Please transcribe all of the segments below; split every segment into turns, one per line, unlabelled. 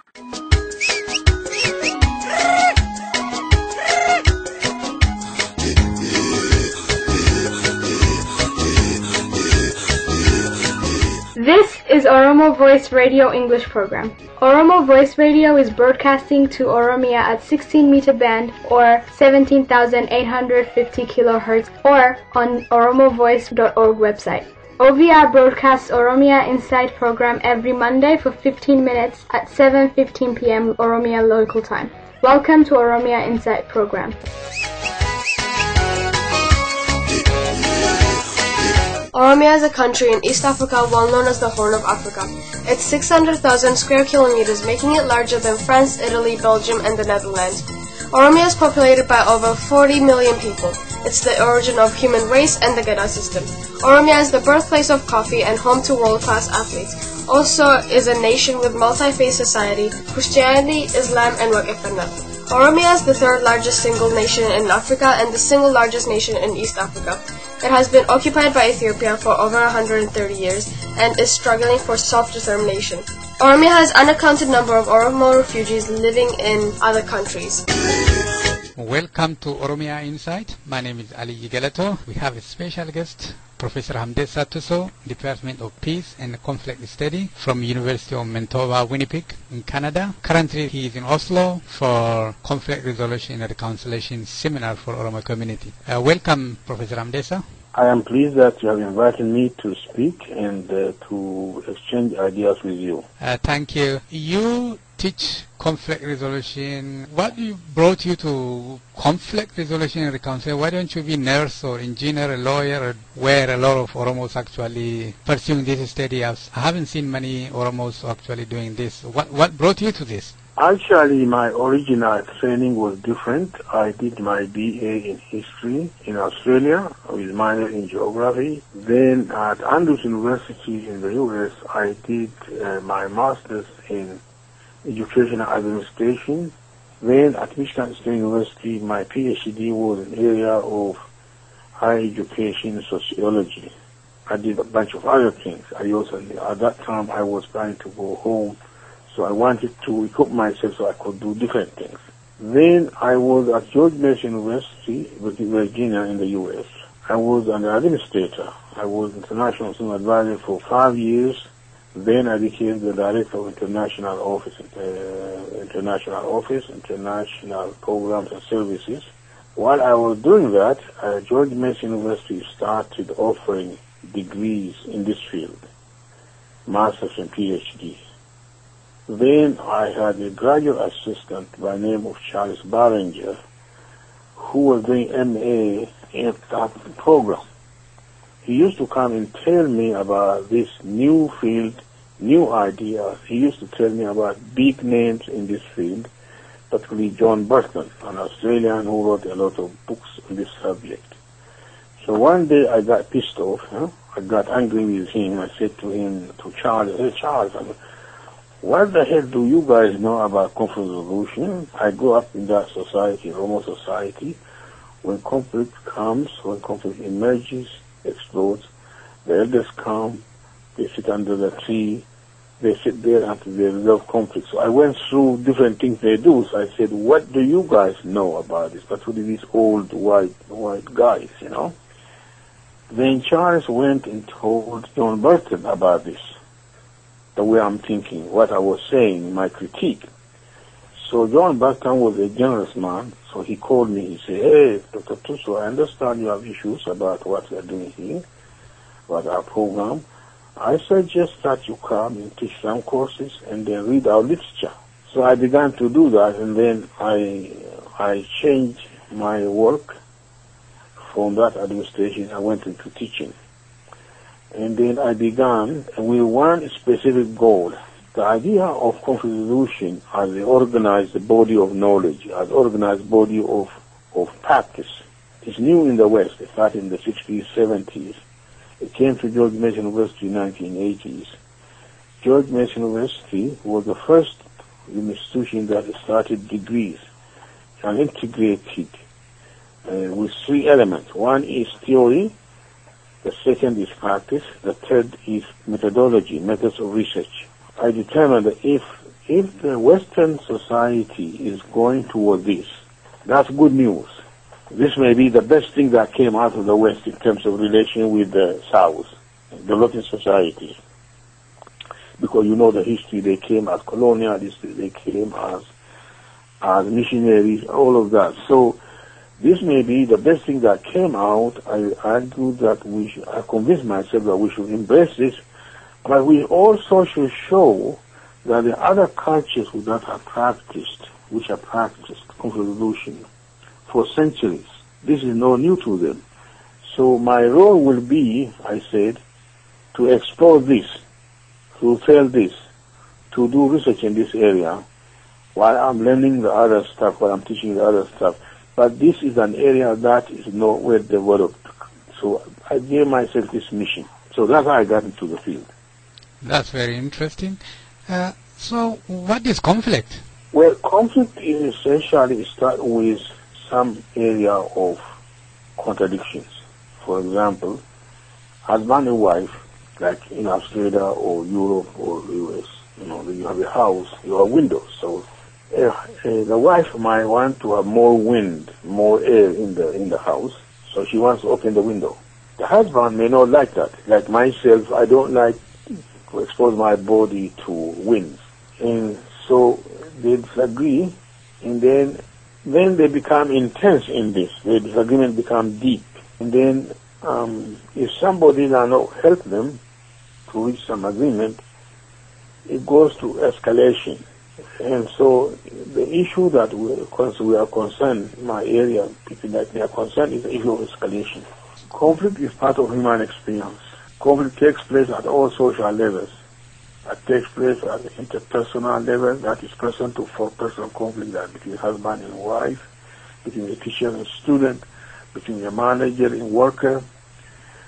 This is Oromo Voice Radio English Program. Oromo Voice Radio is broadcasting to Oromia at 16-meter band or 17,850 kilohertz or on oromovoice.org website. OVR broadcasts Oromia Insight program every Monday for 15 minutes at 7:15 p.m. Oromia local time. Welcome to Oromia Insight program.
Oromia is a country in East Africa well known as the Horn of Africa. It's 600,000 square kilometers, making it larger than France, Italy, Belgium, and the Netherlands. Oromia is populated by over 40 million people. It's the origin of human race and the Gada system. Oromia is the birthplace of coffee and home to world-class athletes. Also is a nation with multi-faith society, Christianity, Islam, and Wakefana. Oromia is the third largest single nation in Africa and the single largest nation in East Africa. It has been occupied by Ethiopia for over 130 years and is struggling for self-determination. Oromia has an unaccounted number of Oromo refugees living in other countries.
Welcome to Oromia Insight. My name is Aliye Geleto. We have a special guest, Professor Hamdesa Tuso, Department of Peace and Conflict Study from University of Manitoba, Winnipeg in Canada. Currently he is in Oslo for Conflict Resolution and Reconciliation Seminar for Oromo Community. Welcome, Professor Hamdesa.
I am pleased that you have invited me to speak and to exchange ideas with you.
Thank you. You teach conflict resolution. What brought you to conflict resolution and reconciliation? Why don't you be a nurse or engineer, a lawyer, or where a lot of Oromos actually pursuing this study? I haven't seen many Oromos actually doing this. What brought you to this?
Actually, my original training was different. I did my B.A. in history in Australia with minor in geography. Then at Andrews University in the U.S., I did my master's in educational administration. Then at Michigan State University, my Ph.D. was in the area of higher education sociology. I did a bunch of other things. At that time, I was planning to go home. So I wanted to equip myself so I could do different things. Then I was at George Mason University, Virginia in the U.S. I was an administrator. I was international student advisor for 5 years. Then I became the director of international programs and services. While I was doing that, George Mason University started offering degrees in this field, master's and Ph.D. Then I had a graduate assistant by the name of Charles Barringer, who was doing MA in that program. He used to come and tell me about this new field, new ideas. He used to tell me about big names in this field, particularly John Burton, an Australian who wrote a lot of books on this subject. So one day I got pissed off. I got angry with him. I said to him, to Charles, "Hey Charles, what the hell do you guys know about conflict resolution? I grew up in that society, Oromo society. When conflict comes, when conflict emerges, explodes, the elders come, they sit under the tree, they sit there until they resolve conflict." So I went through different things they do. So I said, what do you guys know about this? Particularly these old white guys, Then Charles went and told John Burton about this. The way I'm thinking, what I was saying, my critique. So John Burton was a generous man, so he called me. He said, "Hey, Dr. Tuso, I understand you have issues about what we are doing here, about our program. I suggest that you come and teach some courses and then read our literature." So I began to do that, and then I changed my work from that administration. I went into teaching. And then I began with one specific goal. The idea of conflict resolution as an organized body of knowledge, as an organized body of practice, is new in the West. It started in the 60s, 70s. It came to George Mason University in the 1980s. George Mason University was the first institution that started degrees and integrated with 3 elements. One is theory. The second is practice. The third is methodology, methods of research. I determined that if if the Western society is going toward this, that's good news. This may be the best thing that came out of the West in terms of relation with the South, developing society. Because you know the history, they came as colonialists, they came as missionaries, all of that. So this may be the best thing that came out. I argue that I convinced myself that we should embrace this, but we also should show that the other cultures that have practiced conflict resolution for centuries, this is not new to them. So my role will be, I said, to explore this, to tell this, to do research in this area, while I'm learning the other stuff, while I'm teaching the other stuff. But this is an area that is not well developed. So I gave myself this mission. So that's how I got into the field.
That's very interesting. So what is conflict?
Well, conflict is essentially start with some area of contradictions. For example, husband and wife, like in Australia or Europe or US, you have a house, you have windows. So the wife might want to have more wind, more air in the house, so she wants to open the window. The husband may not like that. Like myself, I don't like to expose my body to winds. And so they disagree, and then they become intense in this. The disagreement becomes deep. And then if somebody does not help them to reach some agreement, it goes to escalation. And so the issue that we are concerned, my area, people like me are concerned, is the issue of escalation. Conflict is part of human experience. Conflict takes place at all social levels. It takes place at the interpersonal level, that is person to person conflict, that between husband and wife, between a teacher and student, between a manager and worker.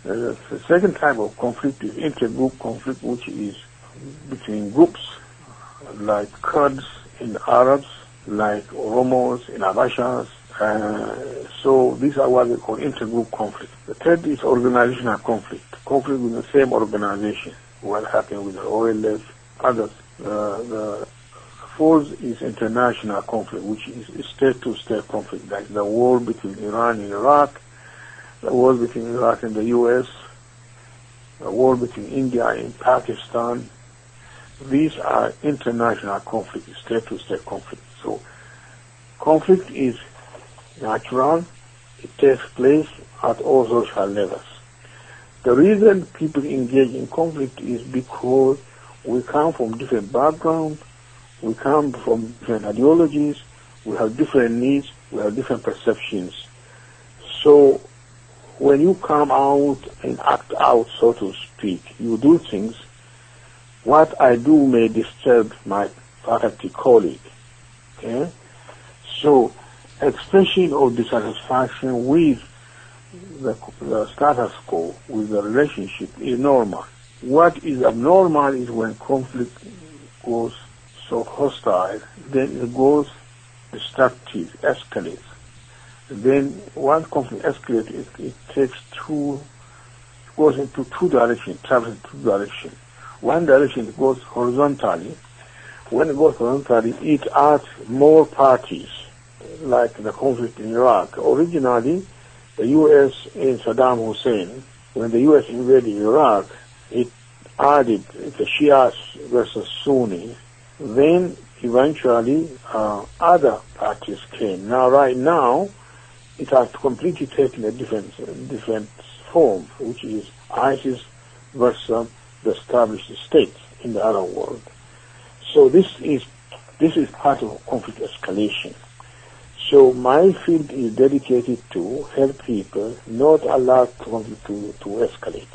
The second type of conflict is intergroup conflict, which is between groups, like Kurds and Arabs, like Oromos and Abashas. So these are what we call intergroup conflict. The third is organizational conflict with the same organization. What happened with the OLF, others. The fourth is international conflict, which is state-to-state conflict, like the war between Iran and Iraq, the war between Iraq and the U.S., the war between India and Pakistan. These are international conflicts, state-to-state conflict. So conflict is natural. It takes place at all social levels. The reason people engage in conflict is because we come from different backgrounds, we come from different ideologies, we have different needs, we have different perceptions. So when you come out and act out, so to speak, you do things, what I do may disturb my faculty colleague. Okay? So expression of dissatisfaction with the status quo, with the relationship, is normal. What is abnormal is when conflict goes so hostile, then it goes destructive, escalates. Then one conflict escalates, it goes into two directions, travels in two directions. One direction it goes horizontally. When it goes horizontally, it adds more parties, like the conflict in Iraq. Originally, the U.S. and Saddam Hussein, when the U.S. invaded Iraq, it added the Shias versus Sunni. Then eventually other parties came. Right now, it has completely taken a different form, which is ISIS versus the established states in the Arab world. So this is part of conflict escalation. So my field is dedicated to help people not allow conflict to escalate.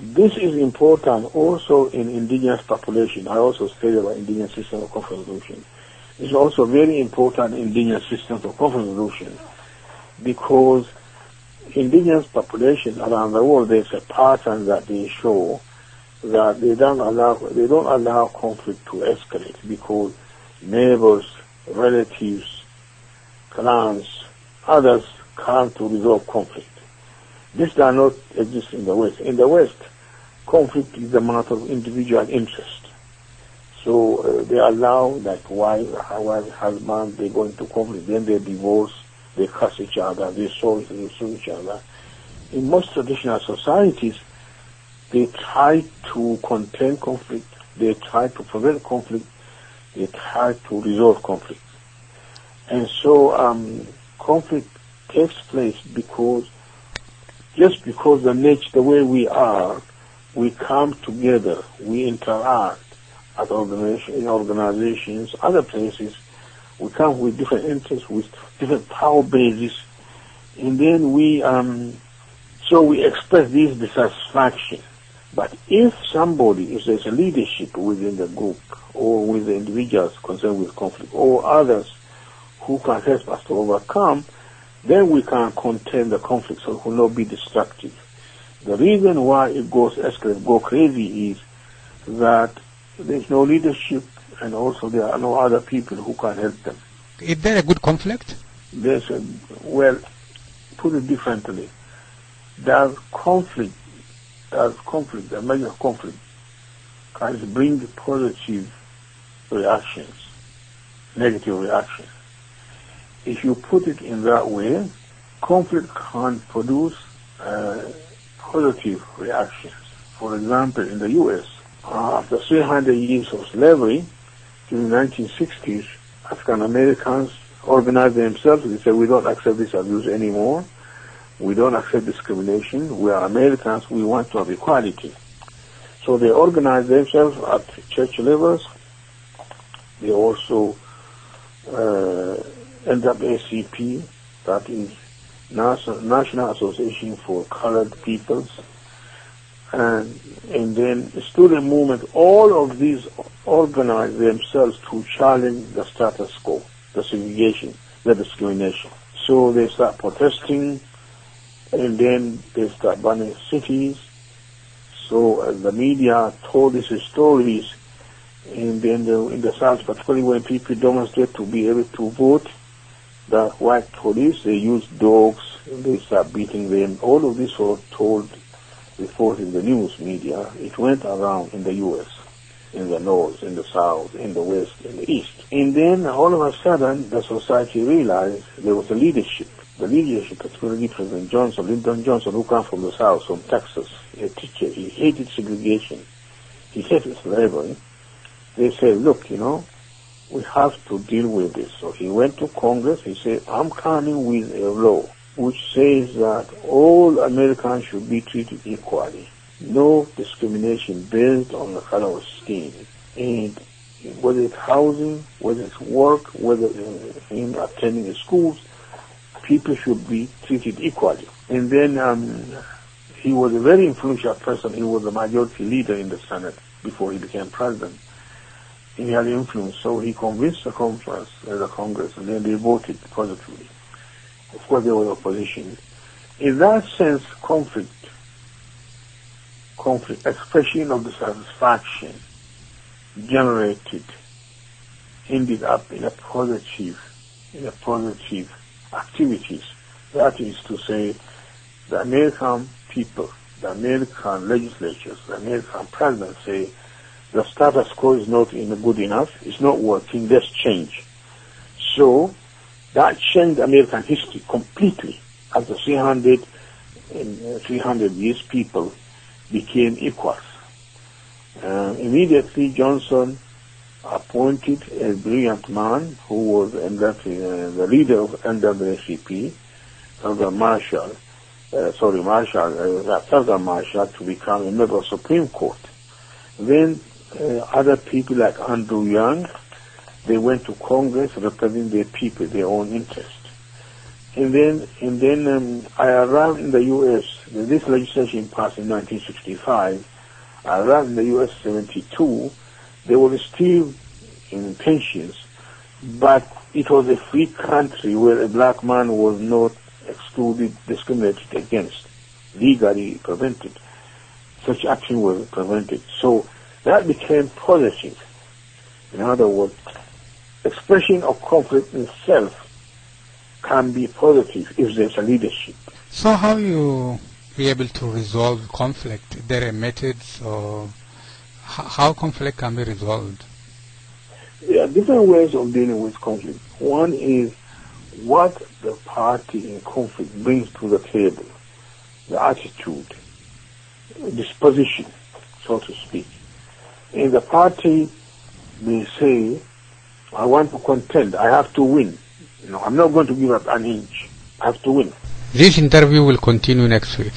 This is important also in indigenous population. I also studied about indigenous systems of conflict resolution. It's also very important in indigenous systems of conflict resolution because indigenous populations around the world, there's a pattern that they show that they don't allow conflict to escalate because neighbors, relatives, clans, others come to resolve conflict. This does not exist in the West. In the West, conflict is a matter of individual interest. So they allow that wife, husband, they go into conflict, then they divorce, they curse each other, they sue each other. In most traditional societies, they try to contain conflict, they try to prevent conflict, they try to resolve conflict. And so conflict takes place because the way we are, we come together, we interact at organizations, other places, we come with different interests, with different power bases, and then we express this dissatisfaction. But if there's a leadership within the group, or with the individuals concerned with conflict, or others who can help us to overcome, then we can contain the conflict so it will not be destructive. The reason why it go crazy is that there's no leadership, and also there are no other people who can help them.
Is there a good conflict?
Put it differently. There's conflict, a major conflict can bring positive reactions, negative reactions. If you put it in that way, conflict can produce positive reactions. For example, in the U.S., after 300 years of slavery, in the 1960s, African Americans organized themselves. They said, we don't accept this abuse anymore. We don't accept discrimination. We are Americans. We want to have equality. So they organized themselves at church levels. They also NAACP, that is National Association for Colored Peoples, and then the student movement. All of these organized themselves to challenge the status quo, the segregation, the discrimination. So they start protesting, and then they start burning cities. So the media told these stories, and then in the South, particularly when people demonstrate to be able to vote, the white police, they use dogs, and they start beating them. All of this was told before in the news media. It went around in the U.S., in the North, in the South, in the West, in the East. And then all of a sudden, the society realized there was a leadership. The leadership, particularly President Lyndon Johnson, who comes from the South, from Texas, a teacher. He hated segregation. He hated slavery. They said, look, we have to deal with this. So he went to Congress. He said, I'm coming with a law which says that all Americans should be treated equally. No discrimination based on the color of skin. And whether it's housing, whether it's work, whether in attending schools, people should be treated equally. And then he was a very influential person. He was the majority leader in the Senate before he became president. He had influence, so he convinced the Congress, and then they voted positively. Of course, there was opposition. In that sense, conflict, expression of dissatisfaction ended up in a positive activities. That is to say, the American people, the American legislatures, the American president say, the status quo is not good enough, it's not working, let's change. So that changed American history completely. After 300 years, people became equals. Immediately, Johnson appointed a brilliant man who was the leader of NAACP, Thurgood Marshall, to become a member of the Supreme Court. Then other people like Andrew Young, they went to Congress representing their people, their own interest. And then I arrived in the U.S. This legislation passed in 1965. I arrived in the U.S. 72. There were still in tensions, but it was a free country where a black man was not excluded, discriminated against, legally prevented. Such action was prevented. So that became positive. In other words, expression of conflict itself can be positive if there's a leadership.
So how you be able to resolve conflict? There are methods, or how conflict can be resolved?
There are different ways of dealing with conflict. One is what the party in conflict brings to the table, the attitude, disposition, so to speak. In the party, they say, I want to contend, I have to win. I'm not going to give up an inch. I have to win.
This interview will continue next week.